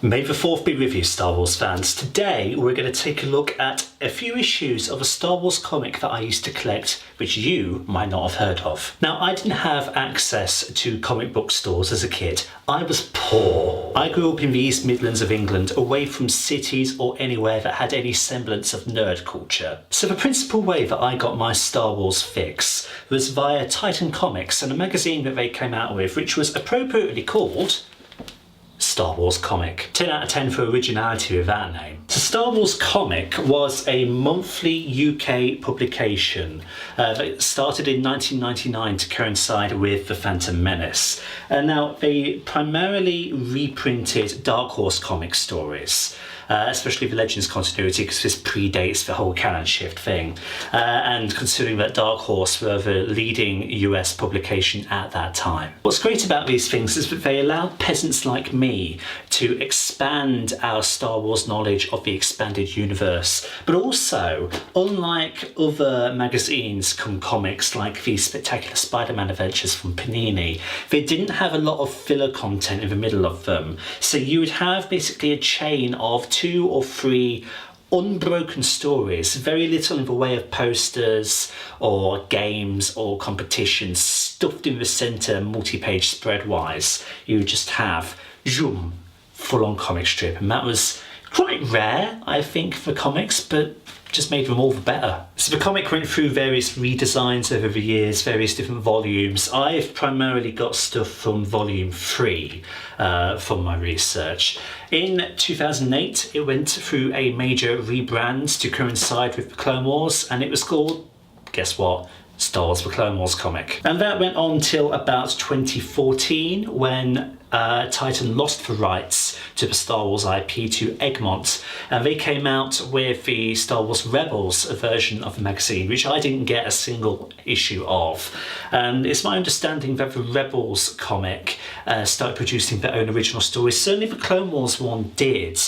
May the 4th be with you, Star Wars fans. Today we're going to take a look at a few issues of a Star Wars comic that I used to collect, which you might not have heard of. Now, I didn't have access to comic book stores as a kid. I was poor. I grew up in the East Midlands of England, away from cities or anywhere that had any semblance of nerd culture. So the principal way that I got my Star Wars fix was via Titan Comics and a magazine that they came out with, which was appropriately called Star Wars Comic. 10 out of 10 for originality with that name. So Star Wars Comic was a monthly UK publication that started in 1999 to coincide with The Phantom Menace. Now, they primarily reprinted Dark Horse comic stories. Especially the Legends continuity, because this predates the whole canon shift thing. And considering that Dark Horse were the leading US publication at that time. What's great about these things is that they allowed peasants like me to expand our Star Wars knowledge of the expanded universe. But also, unlike other magazines come comics like the Spectacular Spider-Man Adventures from Panini, they didn't have a lot of filler content in the middle of them. So you would have basically a chain of 2 or 3 unbroken stories, very little in the way of posters or games or competitions stuffed in the centre multi-page spread wise. You would just have zoom, full-on comic strip, and that was quite rare, I think, for comics, but just made them all the better. So the comic went through various redesigns over the years, various different volumes. I've primarily got stuff from volume 3 from my research. In 2008, it went through a major rebrand to coincide with the Clone Wars, and it was called, guess what? Star Wars: The Clone Wars comic. And that went on till about 2014 when Titan lost the rights to the Star Wars IP to Egmont, and they came out with the Star Wars Rebels version of the magazine, which I didn't get a single issue of. And it's my understanding that the Rebels comic started producing their own original stories. Certainly the Clone Wars one did.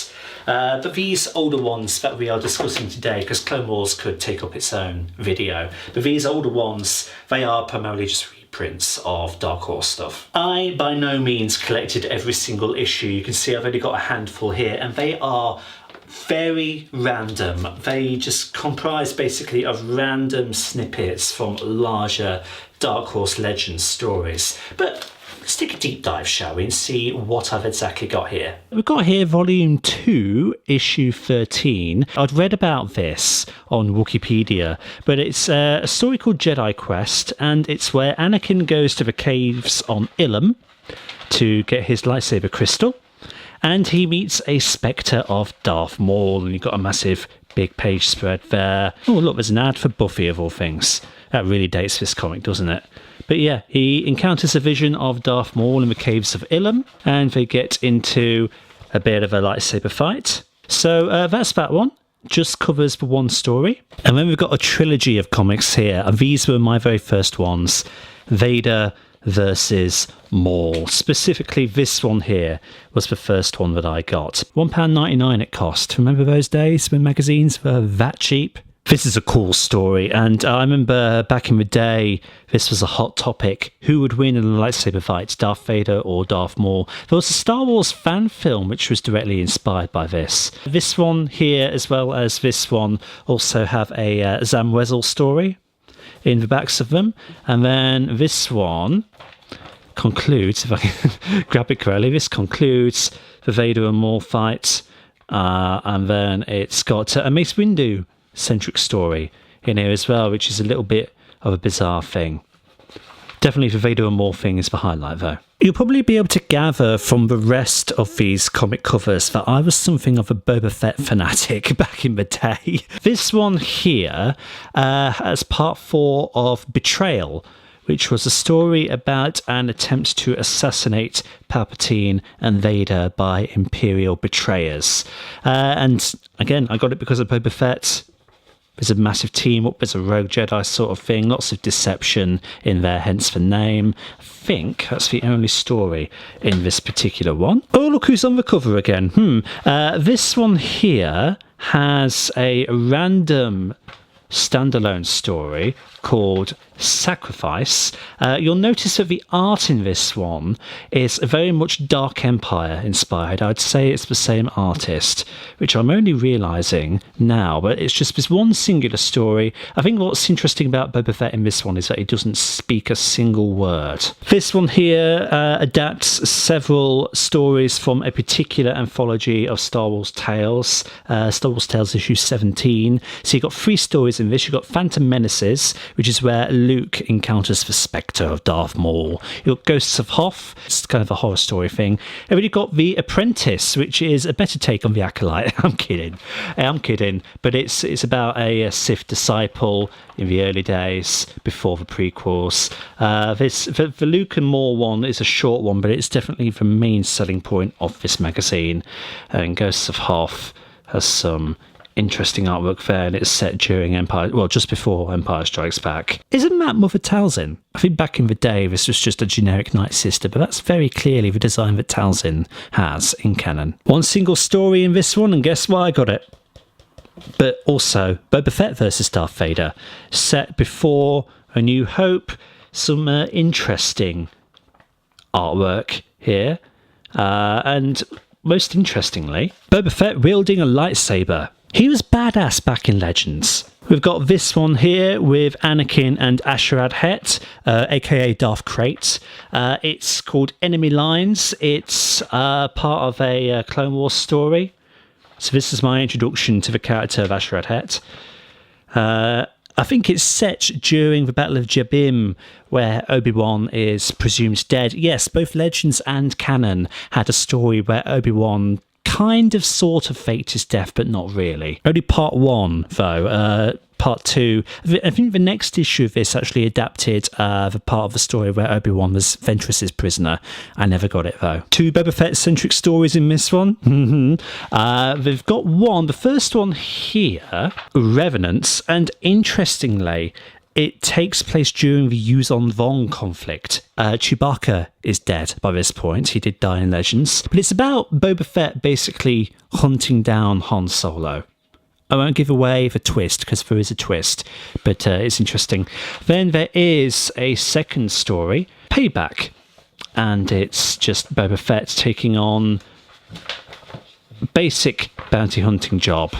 But these older ones that we are discussing today, because Clone Wars could take up its own video, but these older ones, they are primarily just reprints of Dark Horse stuff. I by no means collected every single issue. You can see I've only got a handful here, and they are very random. They just comprise basically of random snippets from larger Dark Horse Legends stories. But let's take a deep dive, shall we, and see what I've exactly got here. We've got here volume 2, issue 13. I'd read about this on Wikipedia, but it's a story called Jedi Quest, and it's where Anakin goes to the caves on Ilum to get his lightsaber crystal, and he meets a spectre of Darth Maul, and you've got a massive big page spread there. Oh, look, there's an ad for Buffy of all things. That really dates this comic, doesn't it? But yeah, he encounters a vision of Darth Maul in the caves of Ilum, and they get into a bit of a lightsaber fight. So that's that one. Just covers the one story. And then we've got a trilogy of comics here, and these were my very first ones. Vader versus Maul. Specifically, this one here was the first one that I got. £1.99 it cost. Remember those days when magazines were that cheap? This is a cool story, and I remember back in the day, this was a hot topic. Who would win in a lightsaber fight, Darth Vader or Darth Maul? There was a Star Wars fan film which was directly inspired by this. This one here, as well as this one, also have a Zam Wesell story in the backs of them. And then this one concludes, if I can grab it correctly, this concludes the Vader and Maul fight. And then it's got a Mace Windu centric story in here as well, which is a little bit of a bizarre thing. Definitely the Vader and Maul thing is the highlight though. You'll probably be able to gather from the rest of these comic covers that I was something of a Boba Fett fanatic back in the day. This one here has part 4 of Betrayal, which was a story about an attempt to assassinate Palpatine and Vader by Imperial betrayers. And again, I got it because of Boba Fett. There's a massive team up, there's a rogue Jedi sort of thing, lots of deception in there, hence the name. I think that's the only story in this particular one. Oh, look who's on the cover again. This one here has a random standalone story called Sacrifice, you'll notice that the art in this one is very much Dark Empire inspired. I'd say it's the same artist, which I'm only realising now, but it's just this one singular story. I think what's interesting about Boba Fett in this one is that he doesn't speak a single word. This one here adapts several stories from a particular anthology of Star Wars Tales, Star Wars Tales issue 17. So you've got 3 stories in this. You've got Phantom Menaces, which is where Luke encounters the spectre of Darth Maul. You've got Ghosts of Hoth, it's kind of a horror story thing. And then you've got The Apprentice, which is a better take on The Acolyte. I'm kidding, but it's about a Sith disciple in the early days before the prequels. The Luke and Maul one is a short one, but it's definitely the main selling point of this magazine. And Ghosts of Hoth has some interesting artwork there, and it's set during just before Empire Strikes Back. Isn't that Mother Talzin? I think back in the day this was just a generic Night Sister, but that's very clearly the design that Talzin has in canon. One single story in this one, and guess what? I got it. But also Boba Fett versus Darth Vader, set before A New Hope. Some interesting artwork here, and most interestingly, Boba Fett wielding a lightsaber. He was badass back in Legends. We've got this one here with Anakin and Asherad Het, aka Darth Krayt. It's called Enemy Lines. It's part of a Clone Wars story. So this is my introduction to the character of Asherad Het. I think it's set during the Battle of Jabim, where Obi-Wan is presumed dead. Yes, both Legends and canon had a story where Obi-Wan kind of sort of faked his death, but not really. Only part 1, though. Part 2, I think the next issue of this actually adapted the part of the story where Obi-Wan was Ventress's prisoner. I never got it, though. 2 Boba Fett-centric stories in this one. They've got one, the first one here, Revenants, and interestingly, it takes place during the Yuuzhan Vong conflict. Chewbacca is dead by this point. He did die in Legends. But it's about Boba Fett basically hunting down Han Solo. I won't give away the twist, because there is a twist, but it's interesting. Then there is a second story, Payback, and it's just Boba Fett taking on basic bounty hunting job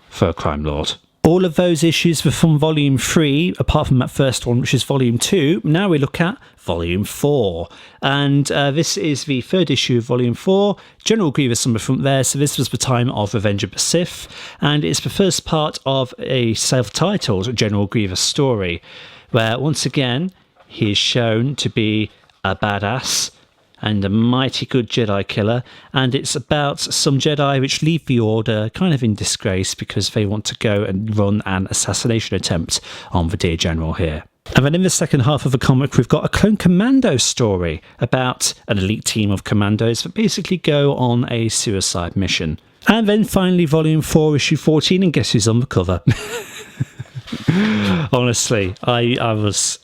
for a crime lord. All of those issues were from Volume 3, apart from that first one, which is Volume 2. Now we look at Volume 4. And this is the 3rd issue of Volume 4. General Grievous on the front there. So this was the time of Revenge of the Sith. And it's the first part of a self-titled General Grievous story, where once again, he is shown to be a badass and a mighty good Jedi killer, and it's about some Jedi which leave the Order kind of in disgrace because they want to go and run an assassination attempt on the dear General here. And then in the second half of the comic, we've got a Clone Commando story about an elite team of commandos that basically go on a suicide mission. And then finally, Volume 4, Issue 14, and guess who's on the cover? Honestly, I was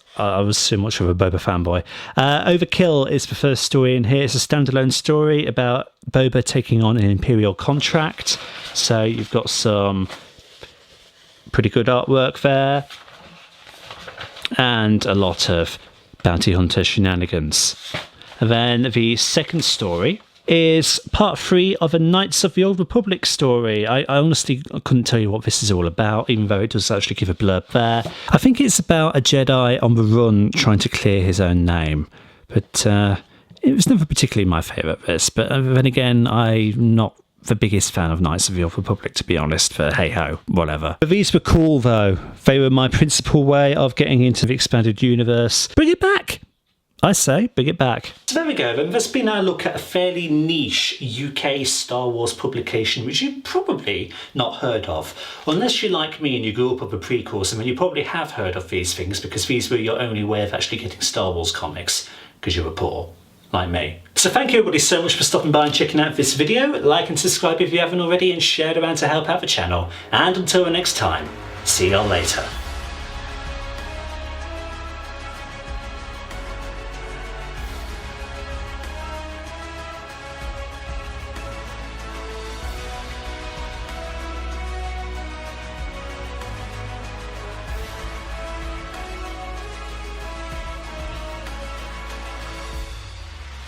so much of a Boba fanboy. Overkill is the first story in here. It's a standalone story about Boba taking on an Imperial contract. So you've got some pretty good artwork there. And a lot of bounty hunter shenanigans. And then the second story is part 3 of a Knights of the Old Republic story. I honestly couldn't tell you what this is all about, even though it does actually give a blurb there. I think it's about a Jedi on the run trying to clear his own name. But it was never particularly my favourite this. But then again, I'm not the biggest fan of Knights of the Old Republic, to be honest, but hey-ho, whatever. But these were cool, though. They were my principal way of getting into the expanded universe. Bring it back! I say, bring it back. So there we go, then. That's been our look at a fairly niche UK Star Wars publication, which you've probably not heard of. Well, unless you're like me and you grew up with the prequels, I mean, you probably have heard of these things because these were your only way of actually getting Star Wars comics, because you were poor, like me. So thank you everybody so much for stopping by and checking out this video. Like and subscribe if you haven't already, and share it around to help out the channel. And until the next time, see y'all later.